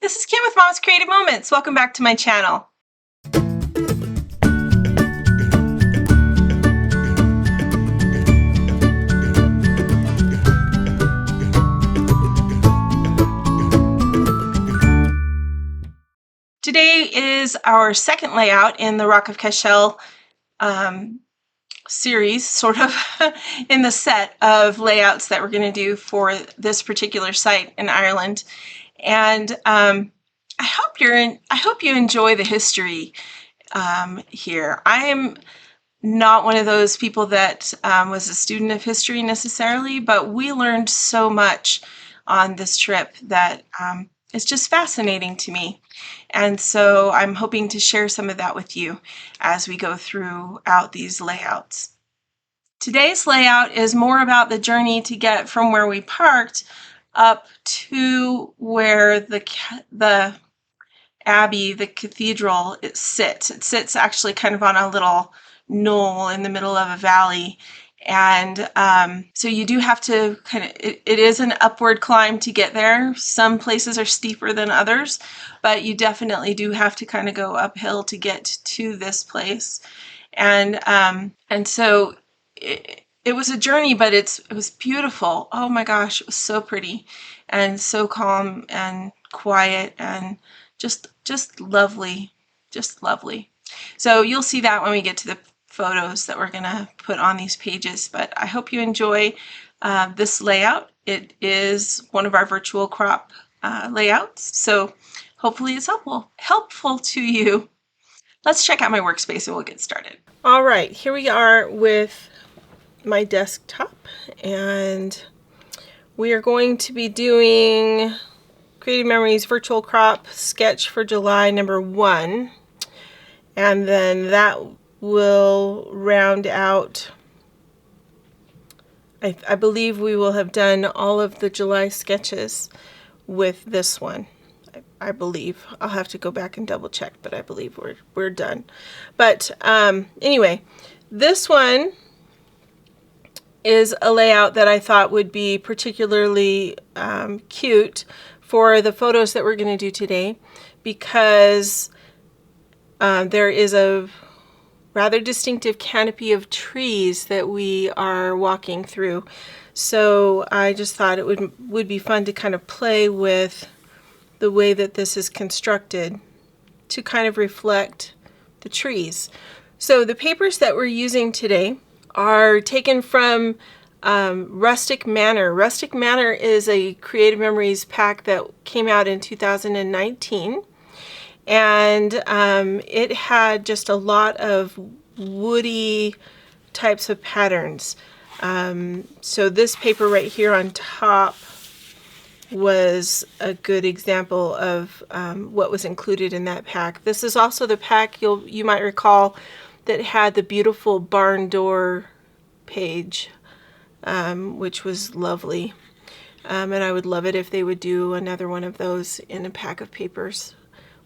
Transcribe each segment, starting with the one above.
This is Kim with Mom's Creative Moments. Welcome back to my channel. Today is our second layout in the Rock of Cashel series, sort of, in the set of layouts that we're going to do for this particular site in Ireland. And I hope you enjoy the history here. I am not one of those people that was a student of history necessarily, but we learned so much on this trip that is just fascinating to me. And so I'm hoping to share some of that with you as we go throughout these layouts. Today's layout is more about the journey to get from where we parked up to where the abbey, the cathedral, it sits. It sits actually kind of on a little knoll in the middle of a valley. And so you do have to it is an upward climb to get there. Some places are steeper than others, but you definitely do have to kind of go uphill to get to this place. And so it was a journey, but it was beautiful. Oh my gosh, it was so pretty and so calm and quiet and just lovely, just lovely. So you'll see that when we get to the photos that we're gonna put on these pages, but I hope you enjoy this layout. It is one of our virtual crop layouts, so hopefully it's helpful to you. Let's check out my workspace and we'll get started. All right, here we are with my desktop, and we are going to be doing Creative Memories Virtual Crop Sketch for July #1, and then that will round out, I believe we will have done all of the July sketches with this one. I believe. I'll have to go back and double check, but I believe we're done. But anyway, this one is a layout that I thought would be particularly cute for the photos that we're going to do today, because there is a rather distinctive canopy of trees that we are walking through. So I just thought it would be fun to kind of play with the way that this is constructed to kind of reflect the trees. So the papers that we're using today are taken from Rustic Manor. Rustic Manor is a Creative Memories pack that came out in 2019. And it had just a lot of woody types of patterns. So this paper right here on top was a good example of what was included in that pack. This is also the pack you might recall that had the beautiful barn door page, which was lovely. And I would love it if they would do another one of those in a pack of papers.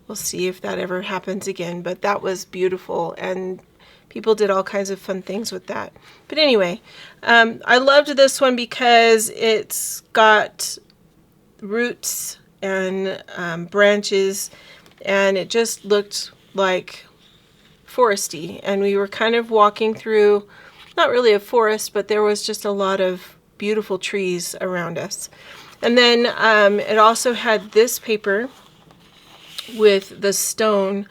We'll see if that ever happens again, but that was beautiful, and people did all kinds of fun things with that. But anyway, I loved this one because it's got roots and branches, and it just looked like foresty. And we were kind of walking through, not really a forest, but there was just a lot of beautiful trees around us. And then it also had this paper with the stone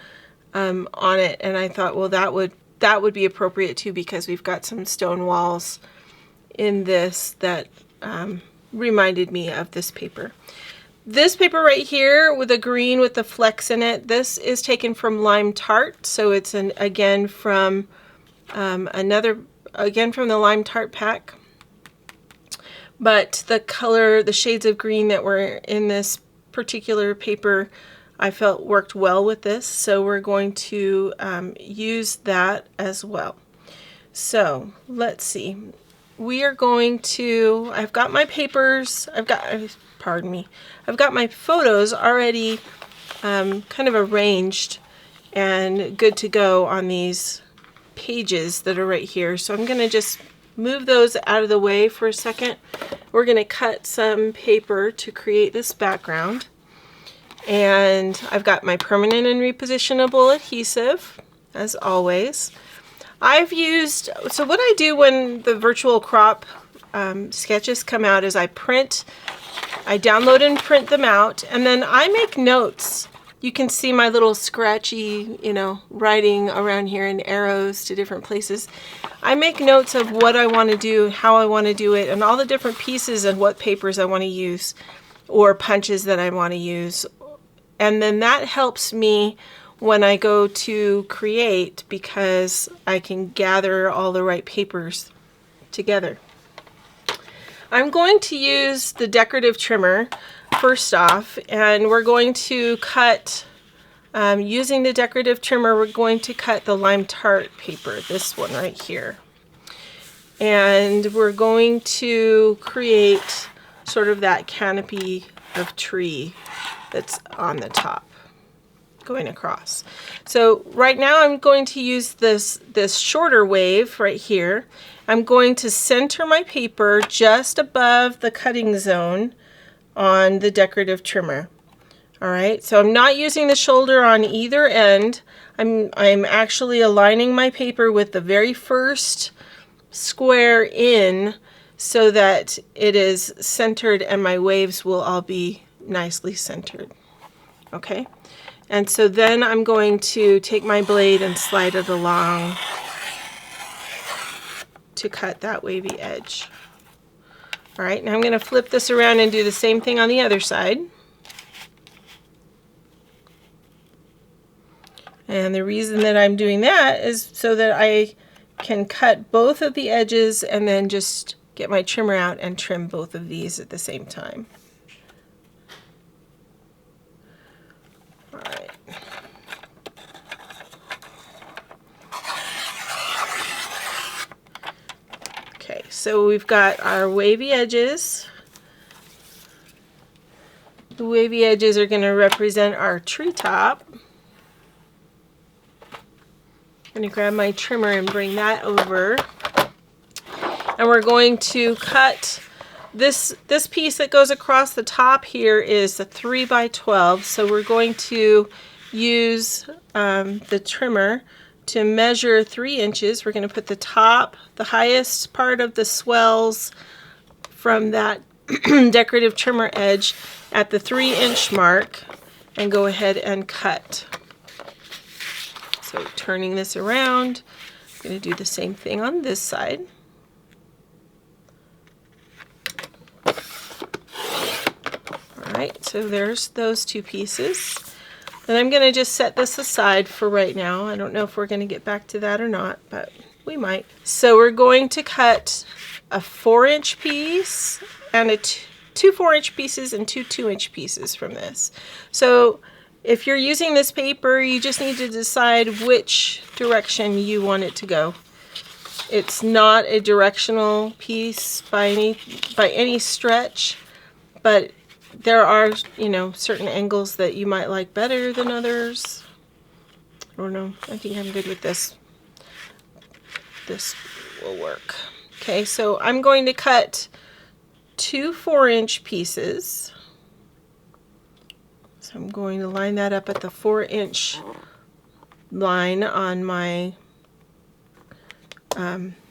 on it, and I thought, well, that would be appropriate too, because we've got some stone walls in this that reminded me of this paper. This paper right here with the green with the flecks in it, this is taken from Lime Tart, so it's again from from the Lime Tart pack. But the color, the shades of green that were in this particular paper, I felt worked well with this, so we're going to use that as well. So let's see. We are going to, I've got my papers, I've got my photos already kind of arranged and good to go on these pages that are right here. So I'm going to just move those out of the way for a second. We're going to cut some paper to create this background. And I've got my permanent and repositionable adhesive, as always. I've used, so what I do when the virtual crop sketches come out is I download and print them out, and then I make notes. You can see my little scratchy, writing around here and arrows to different places. I make notes of what I want to do, how I want to do it, and all the different pieces and what papers I want to use or punches that I want to use. And then that helps me when I go to create, because I can gather all the right papers together. I'm going to use the decorative trimmer first off, and we're going to cut, using the decorative trimmer, we're going to cut the Lime Tart paper, this one right here. And we're going to create sort of that canopy of tree that's on the top going across. So right now I'm going to use this shorter wave right here. I'm going to center my paper just above the cutting zone on the decorative trimmer. All right, so I'm not using the shoulder on either end. I'm actually aligning my paper with the very first square in so that it is centered and my waves will all be nicely centered. Okay, and so then I'm going to take my blade and slide it along to cut that wavy edge. All right, now I'm going to flip this around and do the same thing on the other side. And the reason that I'm doing that is so that I can cut both of the edges and then just get my trimmer out and trim both of these at the same time. All right. Okay, so we've got our wavy edges. The wavy edges are going to represent our treetop. I'm going to grab my trimmer and bring that over. And we're going to cut this piece that goes across the top here is a 3 by 12. So we're going to use the trimmer to measure 3 inches. We're going to put the top, the highest part of the swells from that decorative trimmer edge at the 3-inch mark and go ahead and cut. So turning this around, I'm going to do the same thing on this side. All right, so there's those 2 pieces. Then I'm going to just set this aside for right now. I don't know if we're going to get back to that or not, but we might. So we're going to cut a 4-inch piece and two 4-inch pieces and 2 2-inch pieces from this. So if you're using this paper, you just need to decide which direction you want it to go. It's not a directional piece by any stretch, but there are, certain angles that you might like better than others. I don't know. I think I'm good with this. This will work. Okay, so I'm going to cut 2 4-inch pieces. So I'm going to line that up at the 4-inch line on my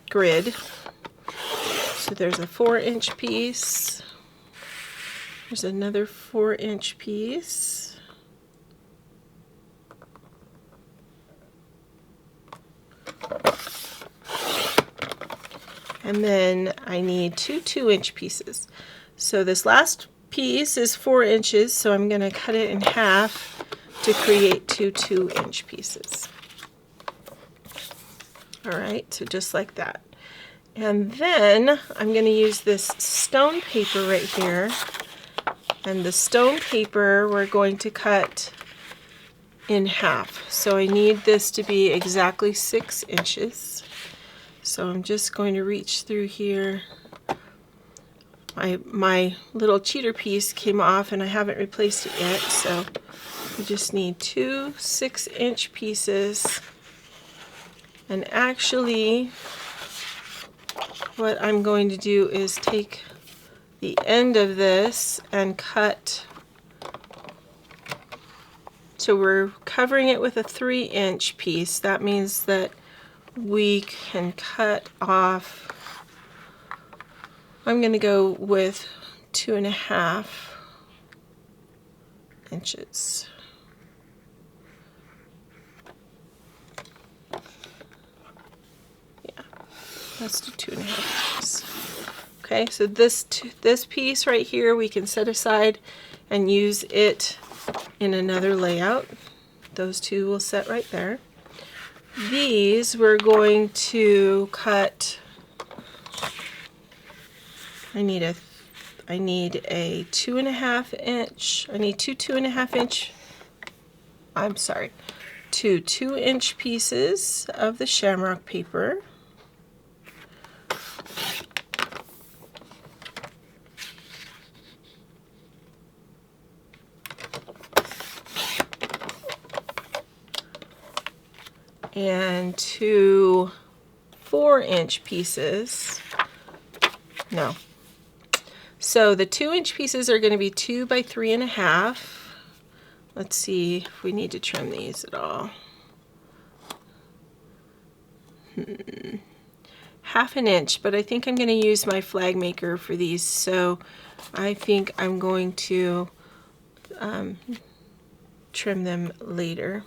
grid. So there's a 4-inch piece. There's another 4-inch piece. And then I need 2 2-inch pieces. So this last piece is 4 inches, so I'm going to cut it in half to create 2 2-inch pieces. All right, so just like that. And then I'm going to use this stone paper right here. And the stone paper we're going to cut in half. So I need this to be exactly 6 inches. So I'm just going to reach through here. My little cheater piece came off and I haven't replaced it yet, so we just need 2 6-inch pieces. And actually, what I'm going to do is take the end of this and cut So we're covering it with a 3-inch piece. That means that we can cut off, I'm going to go with 2.5 inches. Yeah, let's do 2.5 inches. Okay, so this piece right here we can set aside and use it in another layout. Those two will set right there. These we're going to cut. I need a 2.5 inch. I need two 2.5 inch. I'm sorry, two 2-inch pieces of the shamrock paper. And two 4-inch pieces. No. So the 2-inch pieces are going to be 2 by 3.5. Let's see if we need to trim these at all. Half an inch, but I think I'm going to use my flag maker for these, so I think I'm going to trim them later.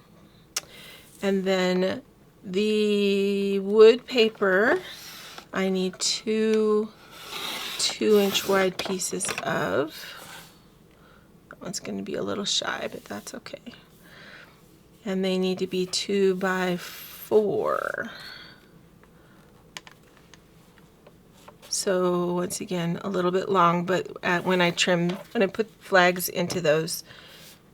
And then the wood paper, I need two 2-inch wide pieces of. That one's going to be a little shy, but that's okay. And they need to be 2 by 4. So once again, a little bit long, but when I put flags into those,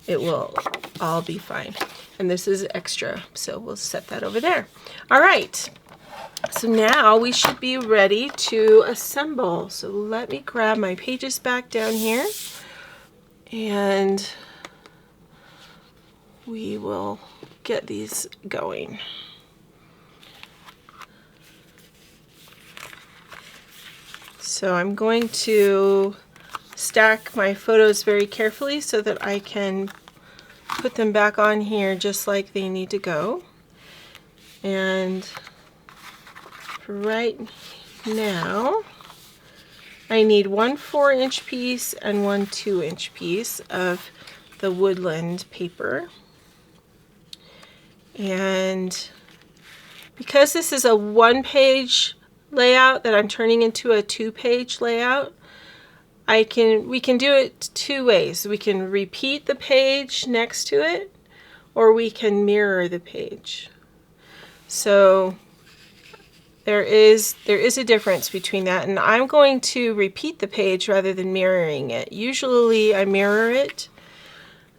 it will all be fine. And this is extra, so we'll set that over there. All right, so now we should be ready to assemble. So let me grab my pages back down here, and we will get these going. So I'm going to stack my photos very carefully so that I can put them back on here just like they need to go. And for right now, I need one 4-inch piece and one 2-inch piece of the woodland paper. And because this is a 1-page layout that I'm turning into a 2-page layout, we can do it 2 ways. We can repeat the page next to it, or we can mirror the page. So there is a difference between that, and I'm going to repeat the page rather than mirroring it. Usually I mirror it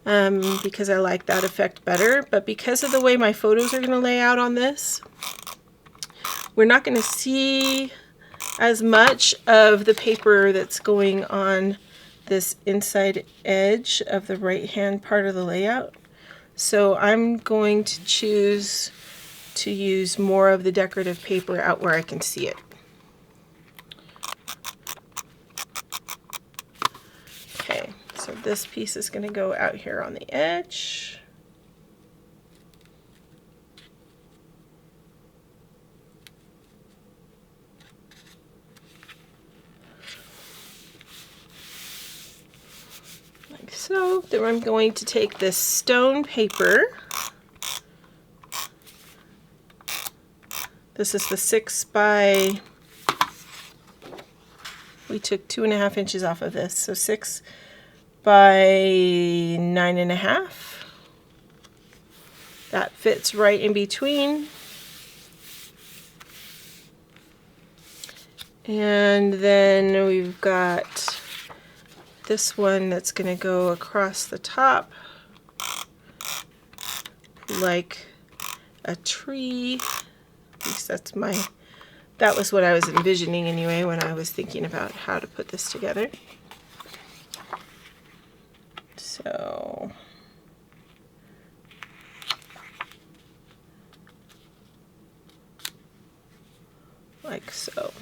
because I like that effect better, but because of the way my photos are going to lay out on this, we're not going to see as much of the paper that's going on this inside edge of the right hand part of the layout. So I'm going to choose to use more of the decorative paper out where I can see it. Okay, so this piece is going to go out here on the edge. So then I'm going to take this stone paper. This is the 6 by, we took 2.5 inches off of this, so 6 by 9.5. That fits right in between. And then we've got this one that's going to go across the top like a tree. At least that was what I was envisioning anyway when I was thinking about how to put this together. So like so.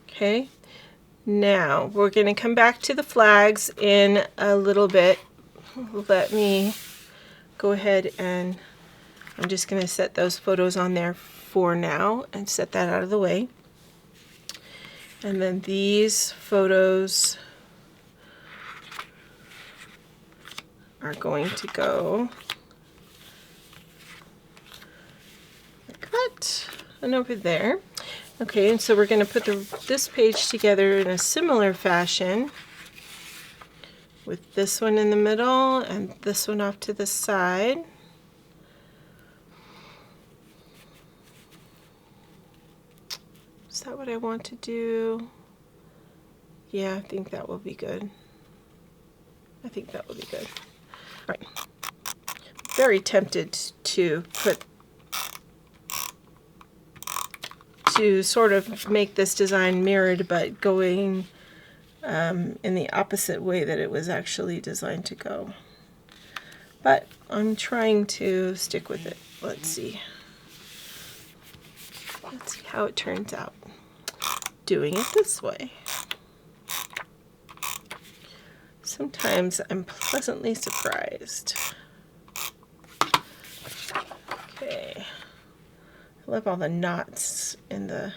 Okay, Now we're going to come back to the flags in a little bit. Let me go ahead and I'm just going to set those photos on there for now and set that out of the way. And then these photos are going to go like that and over there. Okay, and so we're going to put this page together in a similar fashion with this one in the middle and this one off to the side. Is that what I want to do? Yeah, I think that will be good. I think that will be good. All right. Very tempted to sort of make this design mirrored, but going in the opposite way that it was actually designed to go. But I'm trying to stick with it. Let's see. Let's see how it turns out doing it this way. Sometimes I'm pleasantly surprised. Okay. I love all the knots in the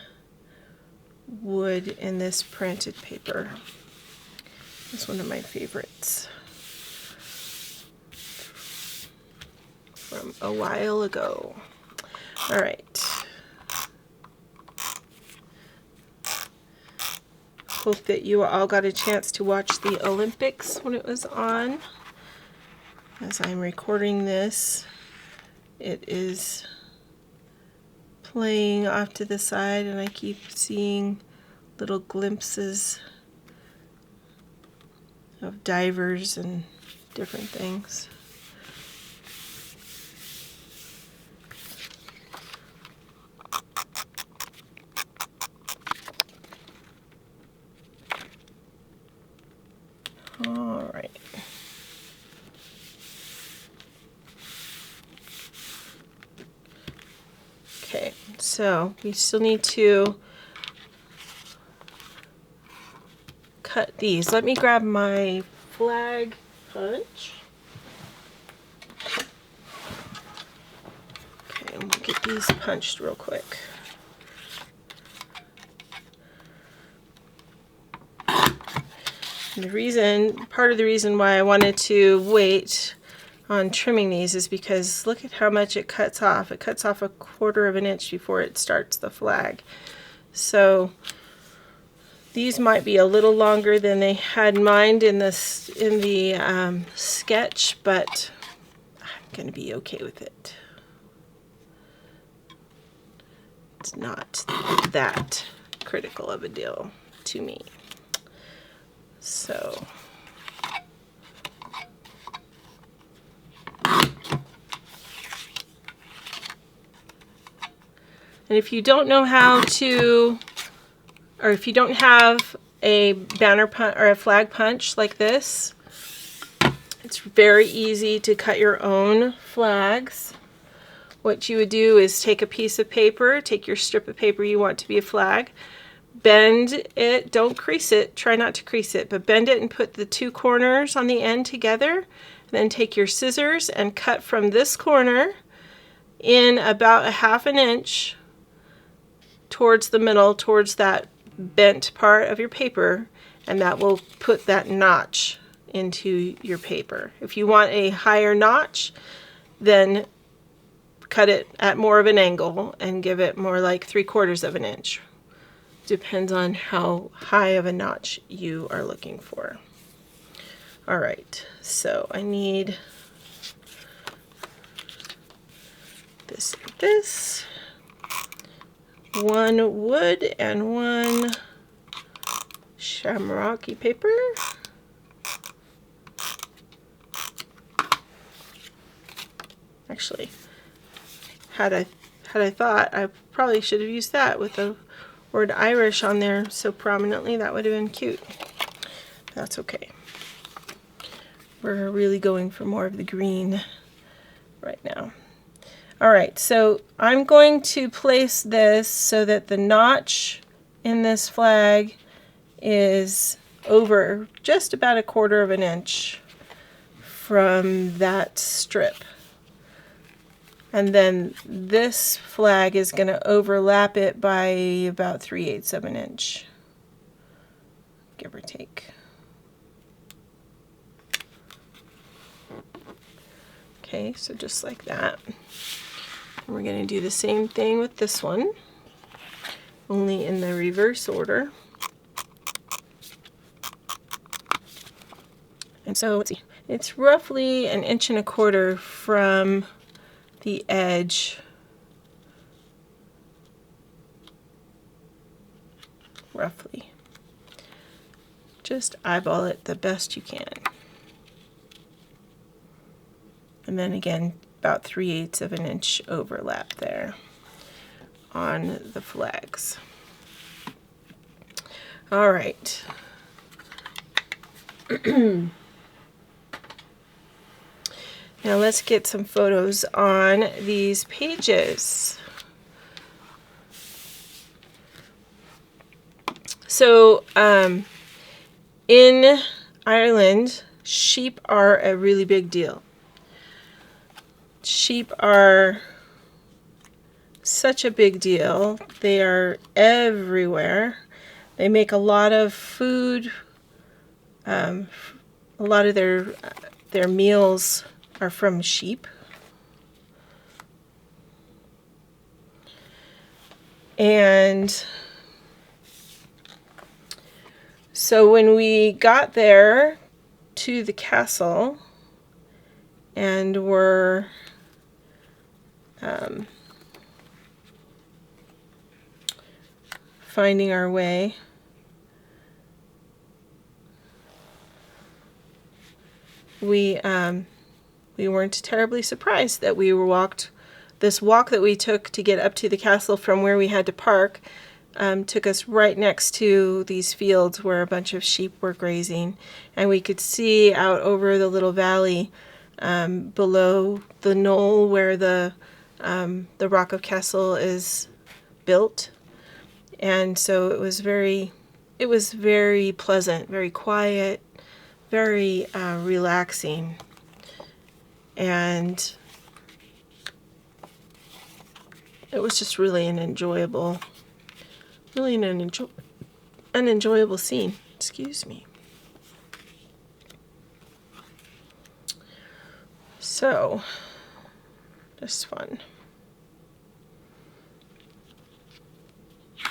wood in this printed paper. It's one of my favorites from a while ago. All right. Hope that you all got a chance to watch the Olympics when it was on. As I'm recording this, it is playing off to the side and I keep seeing little glimpses of divers and different things. All right. Okay, so we still need to cut these. Let me grab my flag punch. Okay, we'll get these punched real quick. And part of the reason why I wanted to wait on trimming these is because look at how much it cuts off. It cuts off 1/4 of an inch before it starts the flag. So these might be a little longer than they had in mind in the sketch, but I'm going to be okay with it. It's not that critical of a deal to me. So and if you don't know how to, or if you don't have a banner punch or a flag punch like this, it's very easy to cut your own flags. What you would do is take a piece of paper, take your strip of paper you want to be a flag, bend it, don't crease it, try not to crease it, but bend it and put the 2 corners on the end together. Then take your scissors and cut from this corner in about 1/2 inch towards the middle, towards that bent part of your paper, and that will put that notch into your paper. If you want a higher notch, then cut it at more of an angle and give it more like 3/4 of an inch. Depends on how high of a notch you are looking for. All right, so I need this and this, 1 wood and 1 shamrocky paper. Actually, had I thought, I probably should have used that with the word Irish on there so prominently. That would have been cute. That's okay. We're really going for more of the green right now. All right, so I'm going to place this so that the notch in this flag is over just about 1/4 of an inch from that strip. And then this flag is going to overlap it by about 3/8 of an inch, give or take. Okay, so just like that. And we're going to do the same thing with this one, only in the reverse order. And so let's see, it's roughly 1.25 inches from the edge, roughly. Just eyeball it the best you can. And then again, about 3/8 of an inch overlap there on the flags. All right. Now let's get some photos on these pages. So in Ireland, sheep are a really big deal. Sheep are such a big deal. They are everywhere. They make a lot of food. A lot of their meals are from sheep. And so when we got there to the castle and were finding our way, we weren't terribly surprised that we were this walk that we took to get up to the castle from where we had to park took us right next to these fields where a bunch of sheep were grazing, and we could see out over the little valley below the knoll where the Rock of Cashel is built. And so it was very pleasant, very quiet, very relaxing, and it was just really an enjoyable scene. Excuse me. So, just fun. I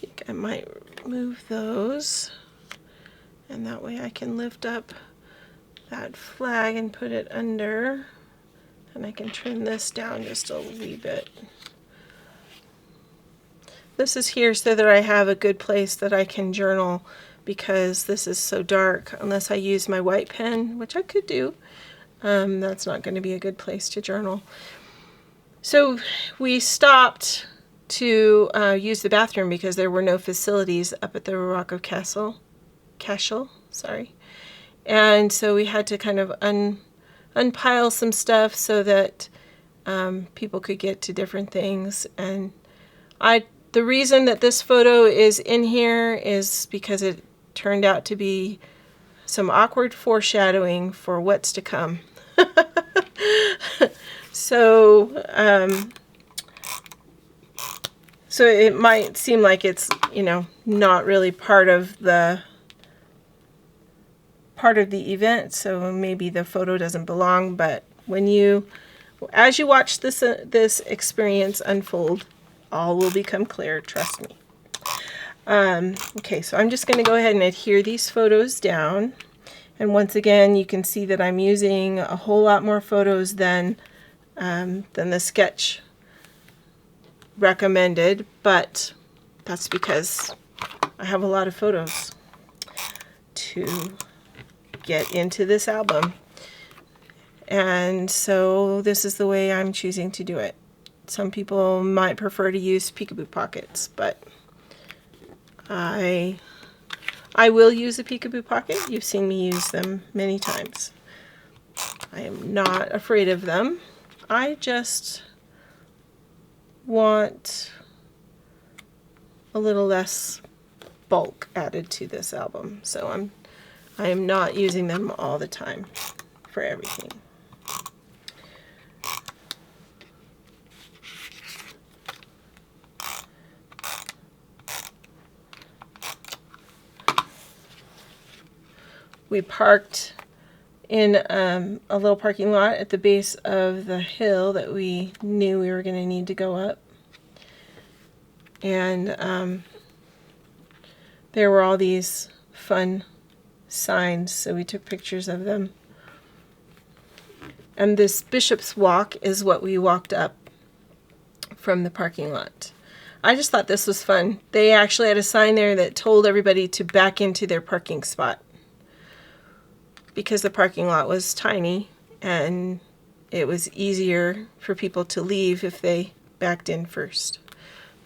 think I might move those, and that way I can lift up that flag and put it under, and I can trim this down just a wee bit. This is here so that I have a good place that I can journal, because this is so dark. Unless I use my white pen, which I could do, that's not going to be a good place to journal. So we stopped to use the bathroom because there were no facilities up at the Rock of Cashel, sorry. And so we had to kind of unpile some stuff so that people could get to different things. And the reason that this photo is in here is because it turned out to be some awkward foreshadowing for what's to come. So it might seem like it's, not really part of the event, so maybe the photo doesn't belong, but as you watch this experience unfold, all will become clear, trust me. Okay, so I'm just going to go ahead and adhere these photos down. And once again, you can see that I'm using a whole lot more photos than the sketch recommended, but that's because I have a lot of photos to get into this album. And so this is the way I'm choosing to do it. Some people might prefer to use peekaboo pockets, but I will use a peekaboo pocket. You've seen me use them many times. I am not afraid of them. I just want a little less bulk added to this album. So I am not using them all the time for everything. We parked in a little parking lot at the base of the hill that we knew we were going to need to go up. And there were all these fun signs, so we took pictures of them. And this Bishop's Walk is what we walked up from the parking lot. I just thought this was fun. They actually had a sign there that told everybody to back into their parking spot, because the parking lot was tiny and it was easier for people to leave if they backed in first.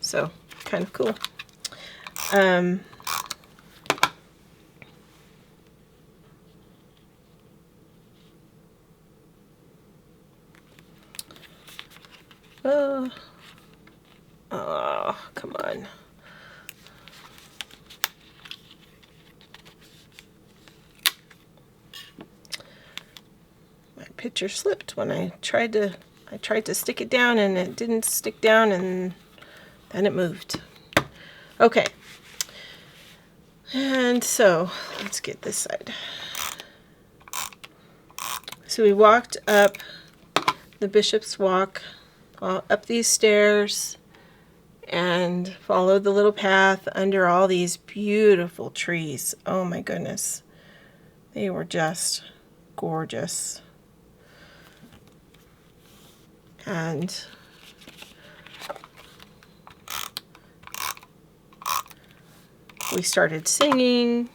So, kind of cool. Oh, come on. My picture slipped when I tried to stick it down, and it didn't stick down, and then it moved. Okay. And so, let's get this side. So we walked up the Bishop's Walk, up these stairs, and followed the little path under all these beautiful trees. Oh my goodness. They were just gorgeous. And we started singing,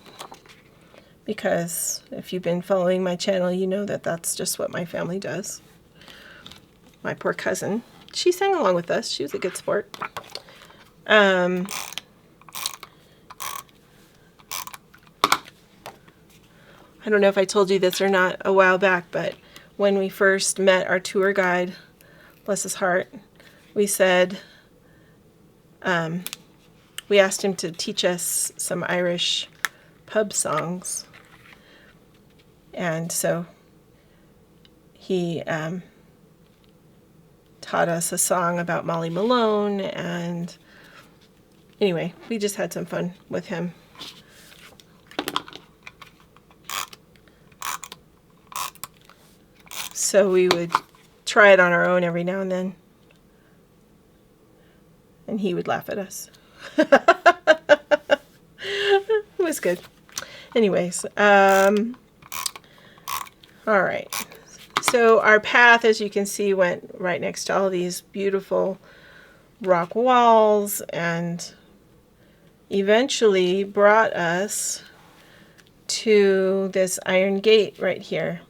because if you've been following my channel, you know that that's just what my family does. My poor cousin, she sang along with us. She was a good sport. I don't know if I told you this or not a while back, but when we first met our tour guide, bless his heart, we said, we asked him to teach us some Irish pub songs. And so he taught us a song about Molly Malone, and anyway, we just had some fun with him. So we would try it on our own every now and then, and he would laugh at us. It was good. Anyways, all right. So our path, as you can see, went right next to all these beautiful rock walls, and eventually brought us to this iron gate right here.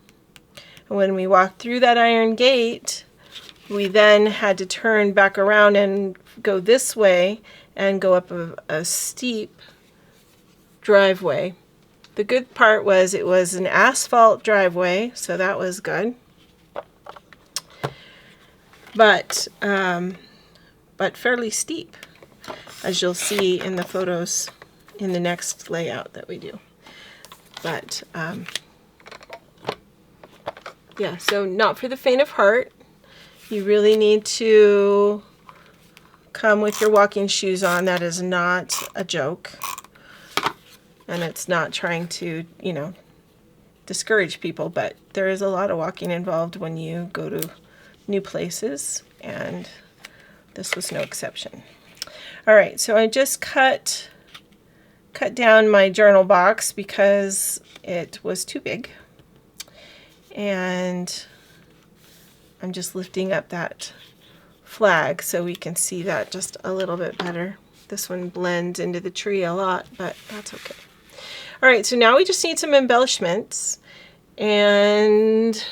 And when we walked through that iron gate, we then had to turn back around and go this way and go up a steep driveway. The good part was it was an asphalt driveway, so that was good. But fairly steep, as you'll see in the photos in the next layout that we do. But yeah, so not for the faint of heart. You really need to come with your walking shoes on. That is not a joke. And it's not trying to, you know, discourage people, but there is a lot of walking involved when you go to new places, and this was no exception. All right, so I just cut down my journal box because it was too big. And I'm just lifting up that flag so we can see that just a little bit better. This one blends into the tree a lot, but that's okay. All right, so now we just need some embellishments, and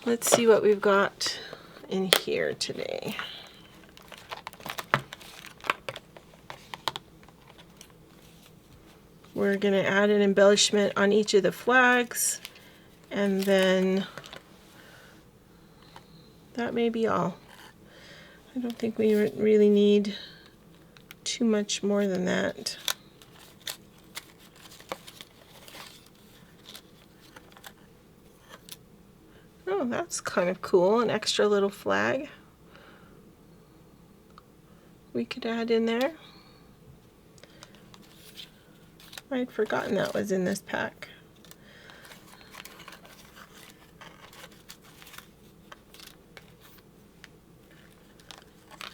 let's see what we've got in here today. We're going to add an embellishment on each of the flags, and then that may be all. I don't think we really need too much more than that. Oh, that's kind of cool, an extra little flag we could add in there. I'd forgotten that was in this pack.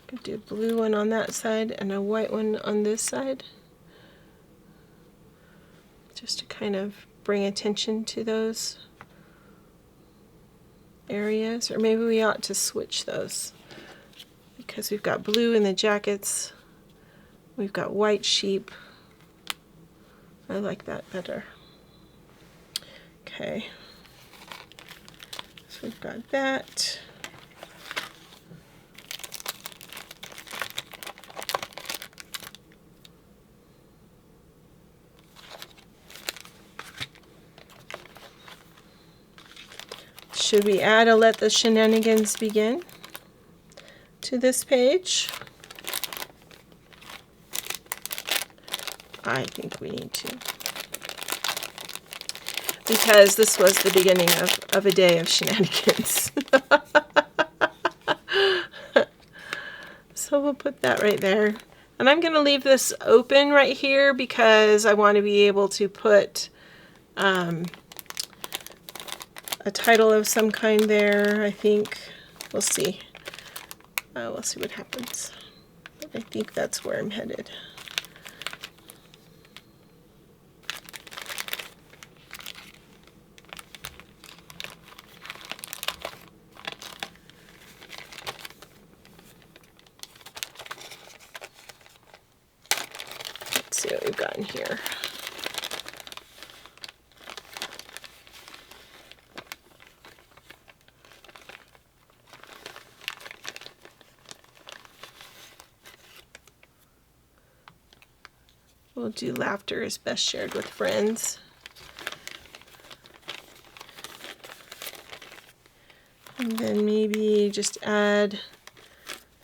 Could do a blue one on that side and a white one on this side, just to kind of bring attention to those areas. Or maybe we ought to switch those, because we've got blue in the jackets, we've got white sheep. I like that better. Okay, so we've got that. Should we add a "Let the Shenanigans Begin" to this page? I think we need to, because this was the beginning of a day of shenanigans. So we'll put that right there. And I'm going to leave this open right here because I want to be able to put a title of some kind there, I think. We'll see. We'll see what happens. But I think that's where I'm headed. Let's see what we've got in here. We'll do "Laughter is best shared with friends." And then maybe just add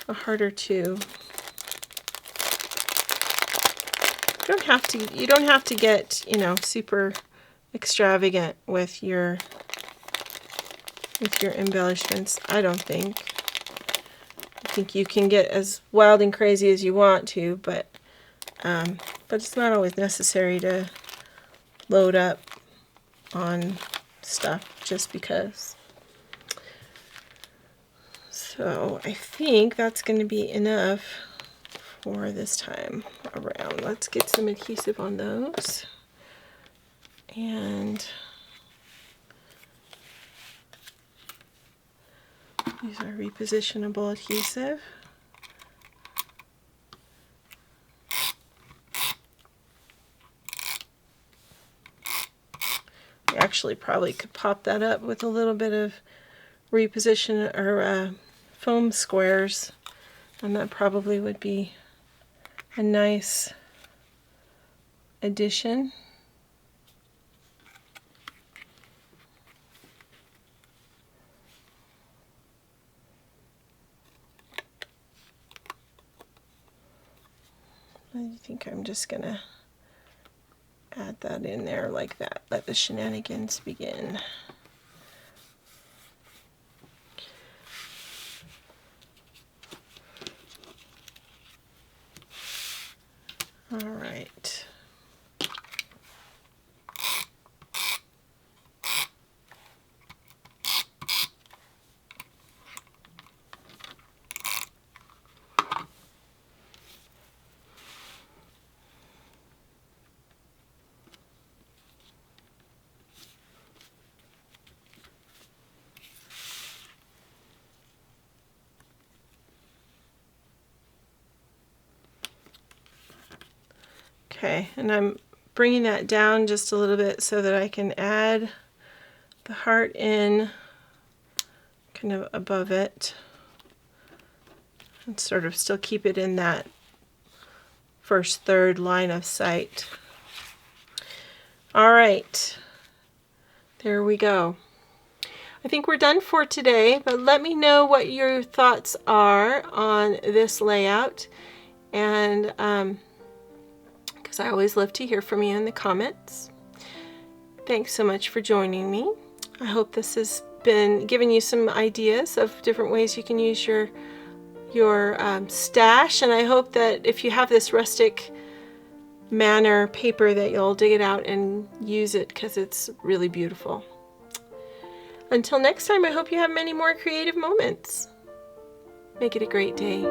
a heart or two. You don't have to get, you know, super extravagant with your embellishments, I don't think. I think you can get as wild and crazy as you want to, but it's not always necessary to load up on stuff just because. So I think that's going to be enough for this time around. Let's get some adhesive on those. And use our repositionable adhesive. We actually probably could pop that up with a little bit of reposition or foam squares, and that probably would be a nice addition. I think I'm just gonna add that in there like that. Let the shenanigans begin. All right. Okay, and I'm bringing that down just a little bit so that I can add the heart in kind of above it and sort of still keep it in that first third line of sight. All right, there we go. I think we're done for today, but let me know what your thoughts are on this layout, and because I always love to hear from you in the comments. Thanks so much for joining me. I hope this has been giving you some ideas of different ways you can use your stash, and I hope that if you have this Rustic Manor paper that you'll dig it out and use it, because it's really beautiful. Until next time, I hope you have many more creative moments. Make it a great day.